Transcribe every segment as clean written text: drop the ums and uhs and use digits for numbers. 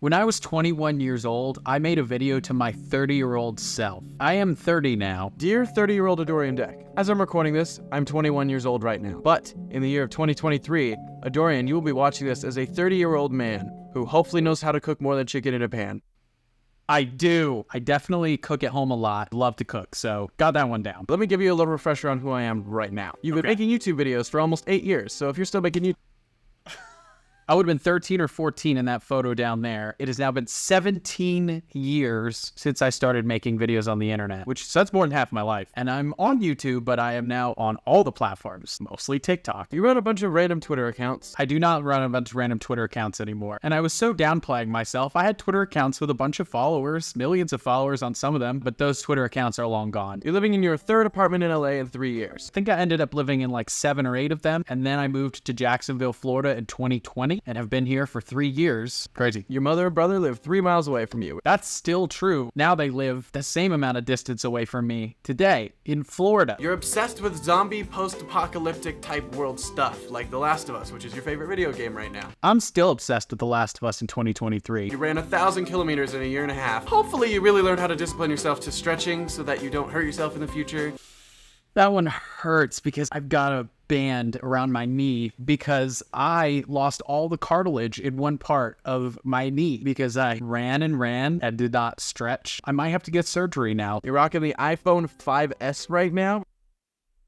When I was 21 years old, I made a video to my 30-year-old self. I am 30 now. Dear 30-year-old Adorian Deck, as I'm recording this, I'm 21 years old right now. But in the year of 2023, Adorian, you will be watching this as a 30-year-old man who hopefully knows how to cook more than chicken in a pan. I do. I definitely cook at home a lot. Love to cook, so got that one down. Let me give you a little refresher on who I am right now. You've been making YouTube videos for almost 8 years, so if you're still making YouTube... I would have been 13 or 14 in that photo down there. It has now been 17 years since I started making videos on the internet, so that's more than half my life. And I'm on YouTube, but I am now on all the platforms, mostly TikTok. You run a bunch of random Twitter accounts. I do not run a bunch of random Twitter accounts anymore. And I was so downplaying myself. I had Twitter accounts with a bunch of followers, millions of followers on some of them, but those Twitter accounts are long gone. You're living in your third apartment in LA in 3 years. I think I ended up living in like 7 or 8 of them, and then I moved to Jacksonville, Florida in 2020. And have been here for 3 years. Crazy. Your mother and brother live 3 miles away from you. That's still true. Now they live the same amount of distance away from me today in Florida. You're obsessed with zombie post-apocalyptic type world stuff, like The Last of Us, which is your favorite video game right now. I'm still obsessed with The Last of Us in 2023. You ran 1,000 kilometers in a year and a half. Hopefully you really learned how to discipline yourself to stretching so that you don't hurt yourself in the future. That one hurts because I've got a band around my knee because I lost all the cartilage in one part of my knee because I ran and did not stretch. I might have to get surgery now. You're rocking the iPhone 5S right now?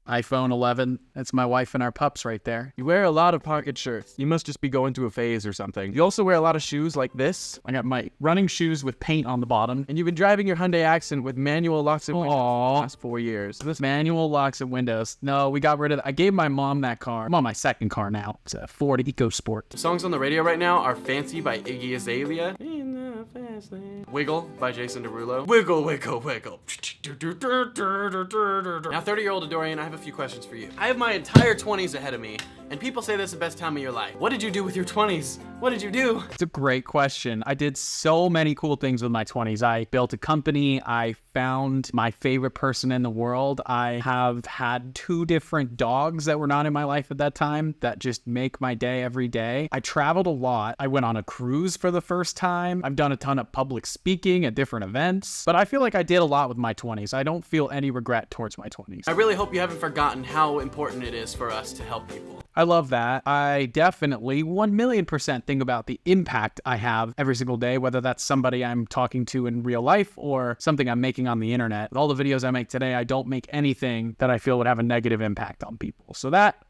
iPhone 11. That's my wife and our pups right there. You wear a lot of pocket shirts. You must just be going through a phase or something. You also wear a lot of shoes like this. I got my running shoes with paint on the bottom. And you've been driving your Hyundai Accent with manual locks and windows for the last 4 years. This manual locks and windows. No, we got rid of that. I gave my mom that car. I'm on my second car now. It's a Ford EcoSport. The songs on the radio right now are Fancy by Iggy Azalea. In the fast lane. Wiggle by Jason Derulo. Wiggle, wiggle, wiggle. Now 30-year-old Adorian, I have a few questions for you. I have my entire 20s ahead of me, and people say that's the best time of your life. What did you do with your 20s? What did you do? It's a great question. I did so many cool things with my 20s. I built a company. I found my favorite person in the world. I have had 2 different dogs that were not in my life at that time that just make my day every day. I traveled a lot. I went on a cruise for the first time. I've done a ton of public speaking at different events, but I feel like I did a lot with my 20s. I don't feel any regret towards my 20s. I really hope you haven't forgotten how important it is for us to help people. I love that. I definitely 1,000,000% think about the impact I have every single day, whether that's somebody I'm talking to in real life or something I'm making on the internet. With all the videos I make today, I don't make anything that I feel would have a negative impact on people. So that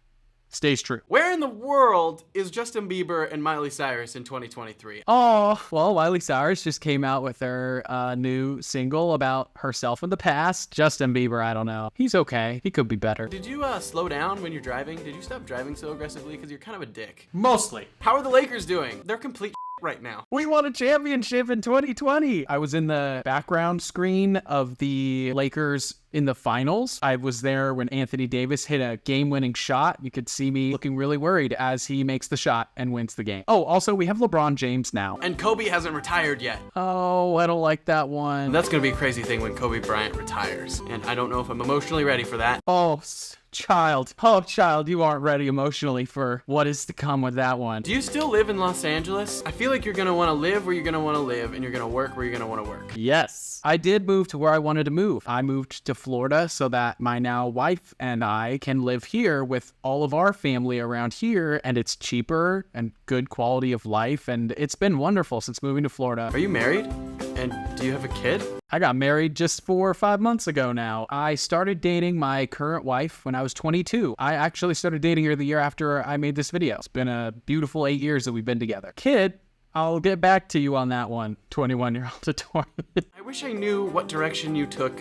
stays true. Where in the world is Justin Bieber and Miley Cyrus in 2023? Oh, well, Miley Cyrus just came out with her new single about herself in the past. Justin Bieber, I don't know. He's okay. He could be better. Did you slow down when you're driving? Did you stop driving so aggressively? Because you're kind of a dick. Mostly. How are the Lakers doing? They're complete right now. We won a championship in 2020. I was in the background screen of the Lakers in the finals. I was there when Anthony Davis hit a game-winning shot. You could see me looking really worried as he makes the shot and wins the game. Oh, also, we have LeBron James now. And Kobe hasn't retired yet. Oh, I don't like that one. That's gonna be a crazy thing when Kobe Bryant retires. And I don't know if I'm emotionally ready for that. Oh, child, you aren't ready emotionally for what is to come with that one. Do you still live in Los Angeles? I feel like you're gonna wanna live where you're gonna wanna live, and you're gonna work where you're gonna wanna work. Yes. I did move to where I wanted to move. I moved to Florida so that my now wife and I can live here with all of our family around here, and it's cheaper and good quality of life, and it's been wonderful since moving to Florida. Are you married? And do you have a kid? I got married just 4 or 5 months ago now. I started dating my current wife when I was 22. I actually started dating her the year after I made this video. It's been a beautiful 8 years that we've been together. Kid, I'll get back to you on that one, 21-year-old Adorian. I wish I knew what direction you took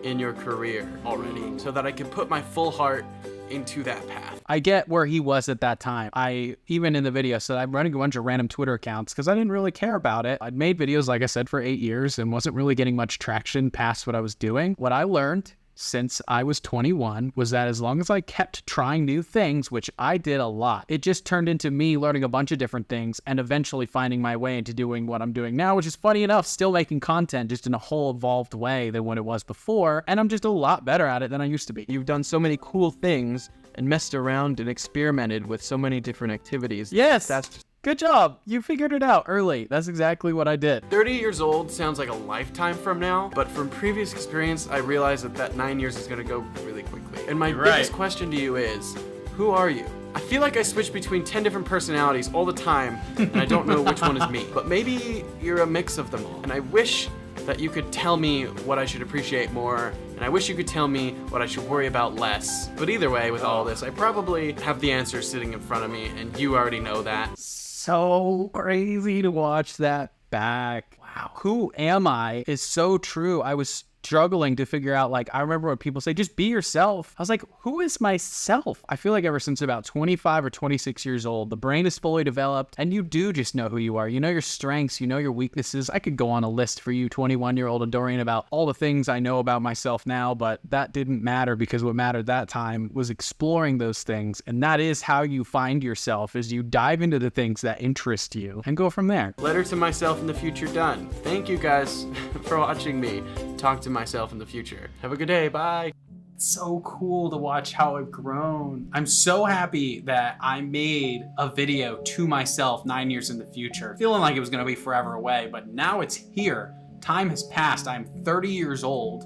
in your career already so that I could put my full heart into that path. I get where he was at that time. I, even in the video, said I'm running a bunch of random Twitter accounts because I didn't really care about it. I'd made videos, like I said, for 8 years and wasn't really getting much traction past what I was doing. What I learned since I was 21 was that as long as I kept trying new things, which I did a lot, it just turned into me learning a bunch of different things and eventually finding my way into doing what I'm doing now, which is funny enough, still making content just in a whole evolved way than what it was before. And I'm just a lot better at it than I used to be. You've done so many cool things and messed around and experimented with so many different activities. Yes. That's just Good job. You figured it out early. That's exactly what I did. 30 years old sounds like a lifetime from now, but from previous experience, I realize that 9 years is gonna go really quickly. And my biggest question to you is, who are you? I feel like I switch between 10 different personalities all the time, and I don't know which one is me. But maybe you're a mix of them all. And I wish that you could tell me what I should appreciate more, and I wish you could tell me what I should worry about less. But either way, with all this, I probably have the answer sitting in front of me, and you already know that. So crazy to watch that back. Wow. Who am I is so true. I was struggling to figure out, like, I remember when people say, just be yourself. I was like, who is myself? I feel like ever since about 25 or 26 years old, the brain is fully developed and you do just know who you are. You know your strengths, you know your weaknesses. I could go on a list for you, 21-year-old Adorian, about all the things I know about myself now, but that didn't matter because what mattered that time was exploring those things. And that is how you find yourself, is you dive into the things that interest you and go from there. Letter to myself in the future done. Thank you guys for watching me talk to myself in the future. Have a good day. Bye. So cool to watch how I've grown. I'm so happy that I made a video to myself 9 years in the future, feeling like it was going to be forever away, but now it's here. Time has passed. I'm 30 years old.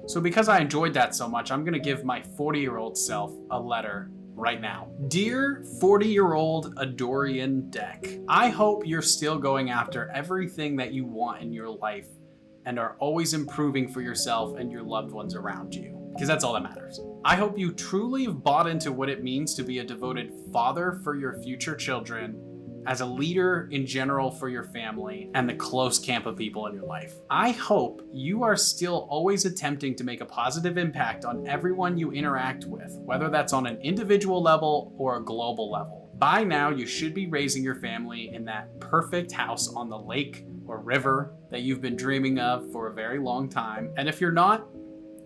So because I enjoyed that so much, I'm going to give my 40-year-old self a letter right now. Dear 40-year-old Adorian Deck, I hope you're still going after everything that you want in your life and are always improving for yourself and your loved ones around you, because that's all that matters. I hope you truly have bought into what it means to be a devoted father for your future children, as a leader in general for your family, and the close camp of people in your life. I hope you are still always attempting to make a positive impact on everyone you interact with, whether that's on an individual level or a global level. By now, you should be raising your family in that perfect house on the lake or river that you've been dreaming of for a very long time. And if you're not,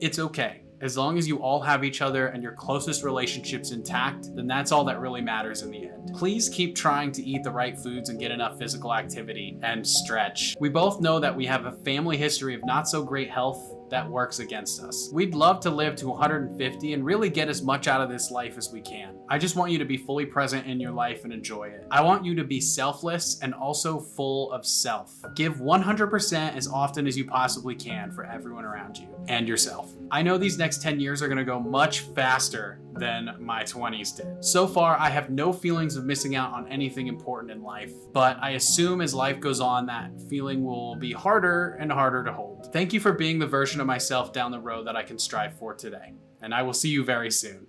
it's okay. As long as you all have each other and your closest relationships intact, then that's all that really matters in the end. Please keep trying to eat the right foods and get enough physical activity and stretch. We both know that we have a family history of not so great health that works against us. We'd love to live to 150 and really get as much out of this life as we can. I just want you to be fully present in your life and enjoy it. I want you to be selfless and also full of self. Give 100% as often as you possibly can for everyone around you and yourself. I know these next 10 years are gonna go much faster than my 20s did. So far, I have no feelings of missing out on anything important in life, but I assume as life goes on, that feeling will be harder and harder to hold. Thank you for being the version of myself down the road that I can strive for today, and I will see you very soon.